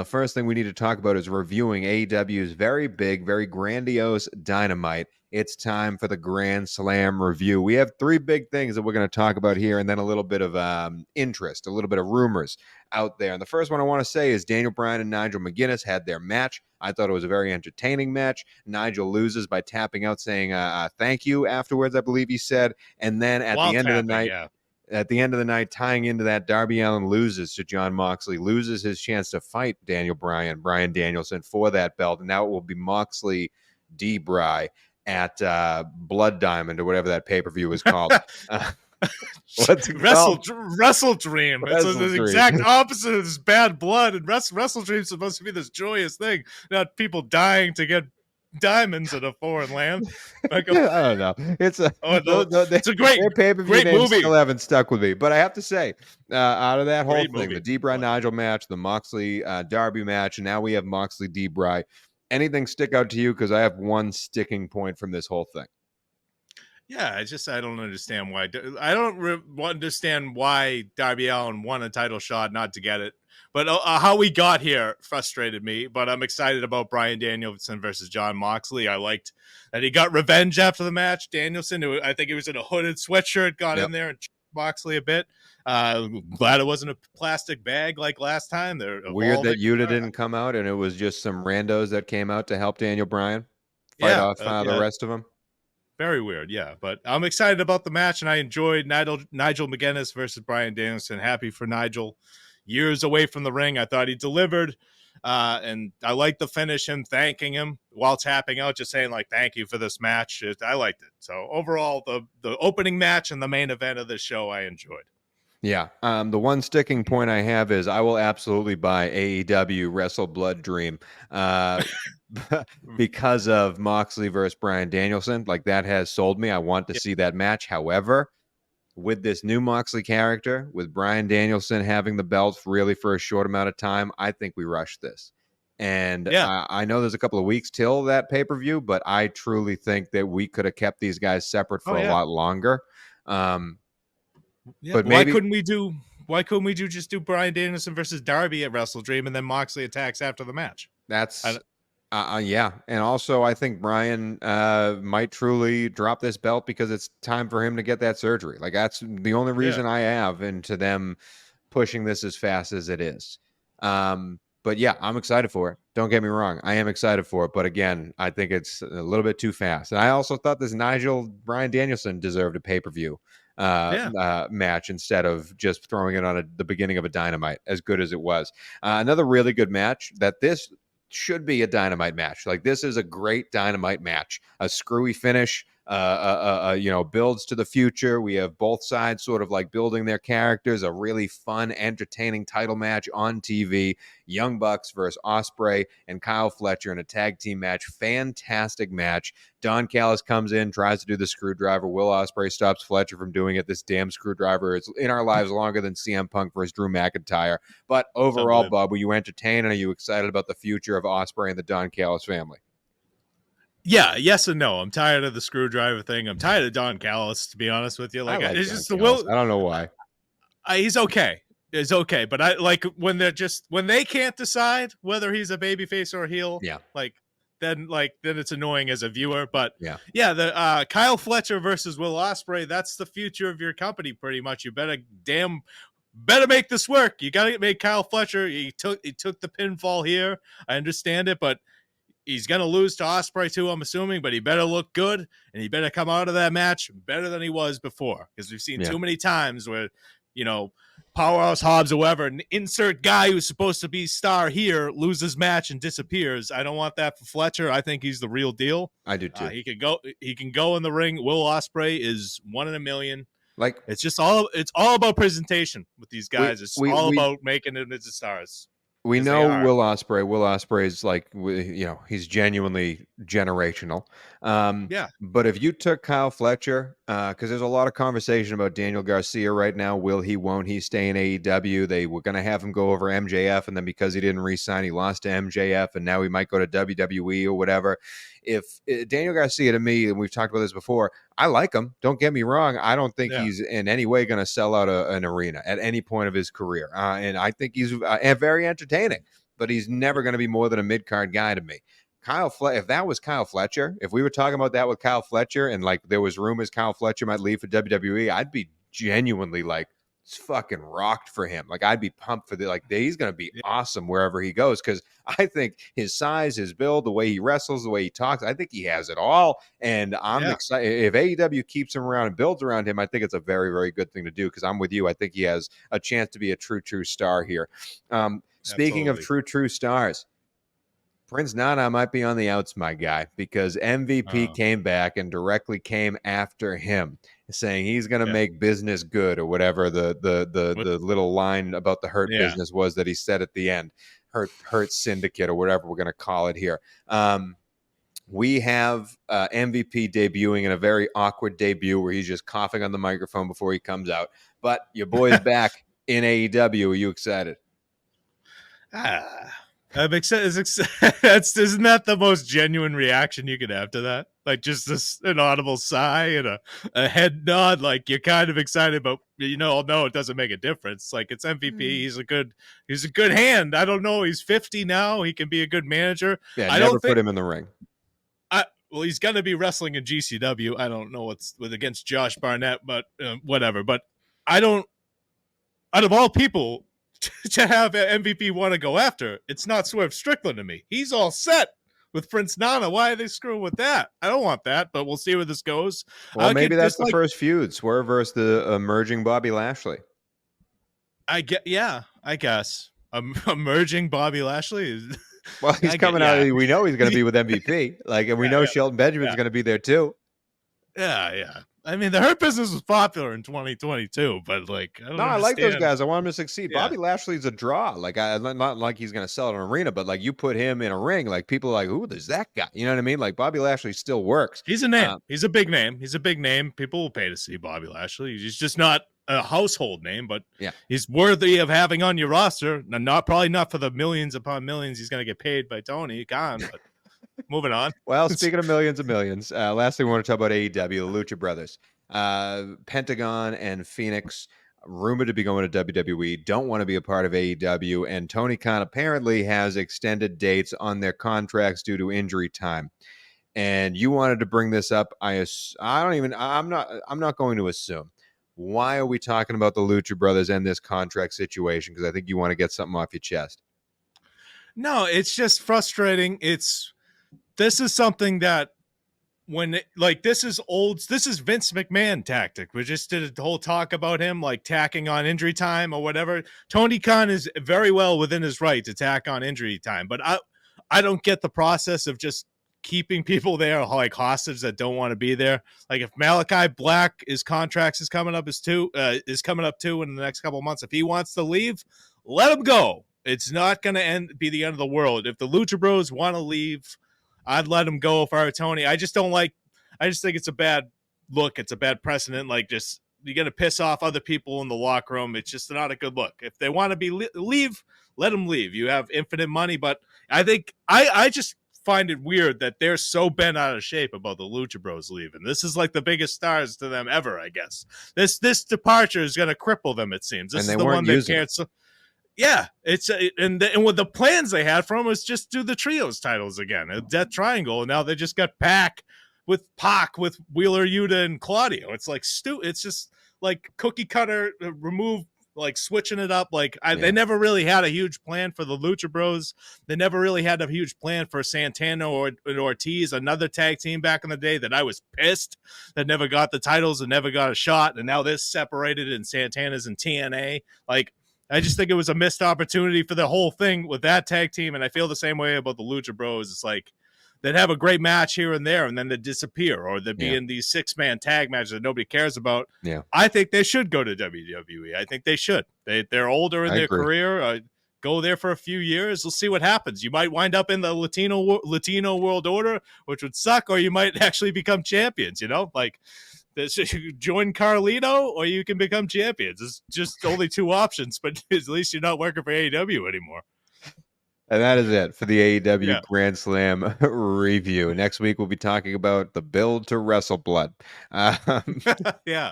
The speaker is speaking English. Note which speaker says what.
Speaker 1: The first thing we need to talk about is reviewing AEW's very big, very grandiose Dynamite. It's time for the Grand Slam review. We have three big things that we're going to talk about here, and then a little bit of interest, a little bit of rumors out there. And the first one I want to say is Daniel Bryan and Nigel McGuinness had their match. I thought it was a very entertaining match. Nigel loses by tapping out, saying thank you afterwards, I believe he said. And then at
Speaker 2: While
Speaker 1: the end
Speaker 2: tapping,
Speaker 1: of the night,
Speaker 2: yeah.
Speaker 1: At the end of the night, tying into that, Darby Allin loses to Jon Moxley, loses his chance to fight Bryan Danielson for that belt. And now it will be Moxley D. Bry at Blood Diamond or whatever that pay-per-view is called. What's it called?
Speaker 2: Wrestle Dream. It's the
Speaker 1: Dream.
Speaker 2: exact opposite of this bad blood. And Wrestle Dream is supposed to be this joyous thing, not people dying to get diamonds in a foreign land.
Speaker 1: Like I don't know. It's a
Speaker 2: great
Speaker 1: pay-per-view name
Speaker 2: movie.
Speaker 1: Still haven't stuck with me, but I have to say, out of that whole
Speaker 2: Great
Speaker 1: thing,
Speaker 2: movie.
Speaker 1: the D-Bry Nigel match, the Moxley Darby match, and now we have Moxley D-Bry. Anything stick out to you? Because I have one sticking point from this whole thing.
Speaker 2: Yeah, I don't understand why. I don't understand why Darby Allin won a title shot not to get it. But how we got here frustrated me. But I'm excited about Bryan Danielson versus Jon Moxley. I liked that he got revenge after the match. Danielson, I think he was in a hooded sweatshirt, got in there and Moxley a bit. Glad it wasn't a plastic bag like last time.
Speaker 1: Weird that Yuta didn't come out and it was just some randos that came out to help Daniel Bryan fight off the rest of them.
Speaker 2: Very weird, yeah. But I'm excited about the match, and I enjoyed Nigel McGuinness versus Bryan Danielson. Happy for Nigel. Years away from the ring, I thought he delivered. And I liked the finish, him thanking him while tapping out, just saying, like, thank you for this match. I liked it. So overall, the opening match and the main event of the show, I enjoyed.
Speaker 1: Yeah. The one sticking point I have is I will absolutely buy AEW Wrestle Blood Dream because of Moxley versus Bryan Danielson. Like, that has sold me. I want to see that match. However, with this new Moxley character, with Bryan Danielson having the belt really for a short amount of time, I think we rushed this. And I know there's a couple of weeks till that pay-per-view, but I truly think that we could have kept these guys separate for a lot longer.
Speaker 2: But why couldn't we just do Bryan Danielson versus Darby at Wrestle Dream and then Moxley attacks after the match?
Speaker 1: That's yeah. And also I think Bryan might truly drop this belt because it's time for him to get that surgery. Like, that's the only reason I have into them pushing this as fast as it is. But yeah, I'm excited for it. Don't get me wrong. I am excited for it. But again, I think it's a little bit too fast. And I also thought this Nigel Bryan Danielson deserved a pay-per-view match instead of just throwing it on the beginning of a Dynamite, as good as it was. Another really good match that this should be a Dynamite match. Like, this is a great Dynamite match. A screwy finish, builds to the future. We have both sides sort of like building their characters. A really fun, entertaining title match on TV. Young Bucks versus Ospreay and Kyle Fletcher in a tag team match. Fantastic match. Don Callis comes in, tries to do the screwdriver. Will Ospreay stops Fletcher from doing it. This damn screwdriver is in our lives longer than CM Punk versus Drew McIntyre. But overall, Bob, were you entertained, and are you excited about the future of Ospreay and the Don Callis family?
Speaker 2: Yeah, yes and no. I'm tired of the screwdriver thing. I'm tired of Don Callis, to be honest with you. Like it's just the will.
Speaker 1: I don't know why.
Speaker 2: He's okay. It's okay, but I like when they can't decide whether he's a babyface or a heel.
Speaker 1: Yeah,
Speaker 2: then it's annoying as a viewer. But the Kyle Fletcher versus Will Ospreay. That's the future of your company, pretty much. You better make this work. You got to make Kyle Fletcher. He took the pinfall here. I understand it, but he's going to lose to Ospreay too, I'm assuming, but he better look good, and he better come out of that match better than he was before, because we've seen too many times where, Powerhouse Hobbs or whoever, an insert guy who's supposed to be star here, loses match and disappears. I don't want that for Fletcher. I think he's the real deal.
Speaker 1: I do too.
Speaker 2: He can go in the ring. Will Ospreay is 1 in a million.
Speaker 1: Like,
Speaker 2: it's all about presentation with these guys. It's all about making it into stars.
Speaker 1: We know Will Ospreay. Will Ospreay is like, he's genuinely generational. But if you took Kyle Fletcher, because there's a lot of conversation about Daniel Garcia right now. Will he, won't he stay in AEW? They were going to have him go over MJF, and then because he didn't re-sign, he lost to MJF, and now he might go to WWE or whatever. If Daniel Garcia, to me, and we've talked about this before, I like him. Don't get me wrong. I don't think he's in any way going to sell out an arena at any point of his career. And I think he's very entertaining. but he's never going to be more than a mid-card guy to me. If that was Kyle Fletcher, if we were talking about that with Kyle Fletcher and like there was rumors Kyle Fletcher might leave for WWE, I'd be genuinely like, it's fucking rocked for him. Like I'd be pumped for he's going to be awesome wherever he goes, because I think his size, his build, the way he wrestles, the way he talks, I think he has it all. And I'm excited if AEW keeps him around and builds around him. I think it's a very, very good thing to do, because I'm with you. I think he has a chance to be a true star here. Speaking of true stars, Prince Nana might be on the outs, my guy, because MVP came back and directly came after him, saying he's going to make business good, or whatever the little line about the Hurt Business was that he said at the end, Hurt Syndicate, or whatever we're going to call it here. We have MVP debuting in a very awkward debut where he's just coughing on the microphone before he comes out. But your boy's back in AEW. Are you excited?
Speaker 2: I'm excited. Isn't that the most genuine reaction you could have to that? Like just an audible sigh and a head nod, like you're kind of excited, but no, it doesn't make a difference. Like it's MVP. He's a good hand. I don't know. He's 50 now. He can be a good manager.
Speaker 1: Yeah, never put him in the ring.
Speaker 2: Well, he's going to be wrestling in GCW. I don't know what's against Josh Barnett, but whatever. But I don't. Out of all people to have an MVP want to go after, it's not Swerve Strickland to me. He's all set with Prince Nana. Why are they screwing with that? I don't want that, but we'll see where this goes.
Speaker 1: Well, maybe that's the first feud, Swerve versus the emerging Bobby Lashley.
Speaker 2: I guess. Emerging Bobby Lashley.
Speaker 1: Well, he's coming out. We know he's going to be with MVP. And we know Shelton Benjamin's going to be there too.
Speaker 2: Yeah. I mean, the Hurt Business was popular in 2022, but I
Speaker 1: like those guys. I want him to succeed. Yeah. Bobby Lashley's a draw. Not like he's going to sell an arena, but you put him in a ring, people are like, "Ooh, there's that guy." You know what I mean? Bobby Lashley still works.
Speaker 2: He's a name. He's a big name. He's a big name. People will pay to see Bobby Lashley. He's just not a household name, but he's worthy of having on your roster. Probably not for the millions upon millions he's going to get paid by Tony Khan, but. Moving on.
Speaker 1: Well, speaking of millions, last thing we want to talk about AEW, the Lucha Brothers. Pentagon and Phoenix, rumored to be going to WWE, don't want to be a part of AEW, and Tony Khan apparently has extended dates on their contracts due to injury time. And you wanted to bring this up. I'm not going to assume. Why are we talking about the Lucha Brothers and this contract situation? Because I think you want to get something off your chest.
Speaker 2: No, it's just frustrating. This is something that this is Vince McMahon tactic. We just did a whole talk about him tacking on injury time or whatever. Tony Khan is very well within his right to tack on injury time, but I don't get the process of just keeping people there hostage that don't want to be there. If Malachi Black, his contract is coming up too in the next couple of months. If he wants to leave, let him go. It's not going to be the end of the world. If the Lucha Bros want to leave, I'd let him go if I were Tony. I just think it's a bad look. It's a bad precedent. You're going to piss off other people in the locker room. It's just not a good look. If they want to leave, let them leave. You have infinite money, but I think I just find it weird that they're so bent out of shape about the Lucha Bros leaving. This is the biggest stars to them ever, I guess. This departure is going to cripple them, it seems. This is the one they can't. Yeah, and with the plans they had for him was just do the trios titles again, a Death Triangle, and now they just got Pac with Wheeler Yuta and Claudio. It's it's just cookie cutter, remove switching it up. They never really had a huge plan for the Lucha Bros. They never really had a huge plan for Santana or Ortiz, another tag team back in the day that I was pissed that never got the titles and never got a shot, and now this separated and Santana's in TNA. I just think it was a missed opportunity for the whole thing with that tag team, and I feel the same way about the Lucha Bros. It's they'd have a great match here and there, and then they'd disappear, or they'd be in these 6-man tag matches that nobody cares about. Yeah, I think they should go to WWE. I think they should. They're older in their career. Go there for a few years. We'll see what happens. You might wind up in the Latino World Order, which would suck, or you might actually become champions. Join Carlito, or you can become champions. It's just only two options, but at least you're not working for AEW anymore.
Speaker 1: And that is it for the AEW Grand Slam review. Next week, we'll be talking about the build to Wrestle Blood.
Speaker 2: Yeah.